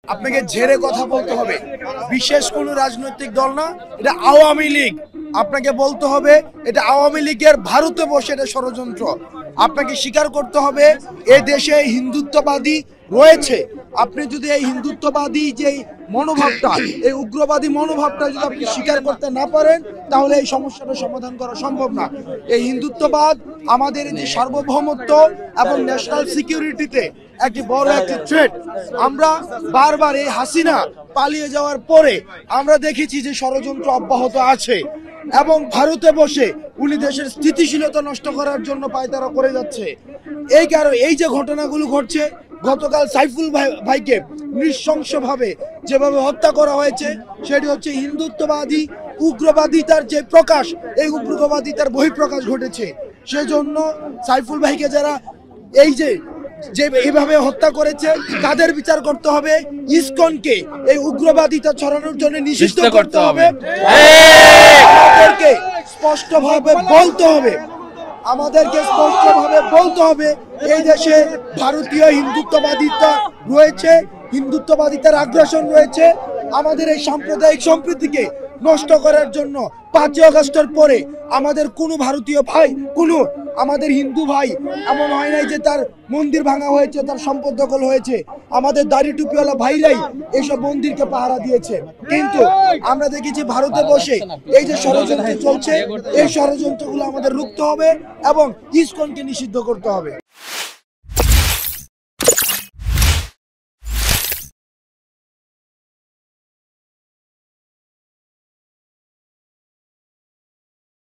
আপনাকে ঝেড়ে কথা বলতে হবে। বিশেষ কোনো রাজনৈতিক দল না, এটা আওয়ামী লীগ। আপনাকে বলতে হবে এটা আওয়ামী লীগের ভারতে বসে এটা ষড়যন্ত্র। আপনাকে স্বীকার করতে হবে এ দেশে হিন্দুত্ববাদী রয়েছে। আপনি যদি এই হিন্দুত্ববাদী যে মনোভাবটা, এই উগ্রবাদী মনোভাবটা যদি আপনি স্বীকার করতে না পারেন, তাহলে এই সমস্যাটা সমাধান করা সম্ভব না। এই হিন্দুত্ববাদ আমাদের যে সার্বভৌমত্ব এবং ন্যাশনাল সিকিউরিটিতে একটি বড় একটি থ্রেট। আমরা বারবার এই হাসিনা পালিয়ে যাওয়ার পরে আমরা দেখেছি যে ষড়যন্ত্র অব্যাহত আছে এবং ভারতে বসে উনি দেশের স্থিতিশীলতা নষ্ট করার জন্য পায়তারা করে যাচ্ছে। এই কারণে এই যে ঘটনাগুলো ঘটছে, গতকাল সাইফুল ভাইকে নৃশংসভাবে যেভাবে হত্যা করা হয়েছে, সেটি হচ্ছে হিন্দুত্ববাদী উগ্রবাদিতার যে প্রকাশ, এই উগ্রবাদিতার বহিঃপ্রকাশ ঘটেছে। সেজন্য সাইফুল ভাইকে যারা এই যে এইভাবে হত্যা করেছে তাদের বিচার করতে হবে। ইসকনকে এই উগ্রবাদিতা ছড়ানোর জন্য নিষিদ্ধ করতে হবে। আমাদেরকে স্পষ্টভাবে বলতে হবে, এই দেশে ভারতীয় হিন্দুত্ববাদিতা রয়েছে, হিন্দুত্ববাদিতার আগ্রাসন রয়েছে। আমাদের এই সাম্প্রদায়িক সম্প্রীতিকে নষ্ট করার জন্য 5ই আগস্টের পরে আমাদের কোনো ভারতীয় ভাই, আমাদের হিন্দু ভাই এমন হয় নাই যে তার মন্দির ভাঙা হয়েছে, তার সম্পদ দখল হয়েছে। আমাদের দাড়ি টুপিওয়ালা ভাইরাই এসব মন্দিরকে পাহারা দিয়েছে। কিন্তু আমরা দেখেছি ভারতে বসে এই যে ষড়যন্ত্র চলছে, এই ষড়যন্ত্রগুলো আমাদের রুখতে হবে এবং ইসকনকে নিষিদ্ধ করতে হবে।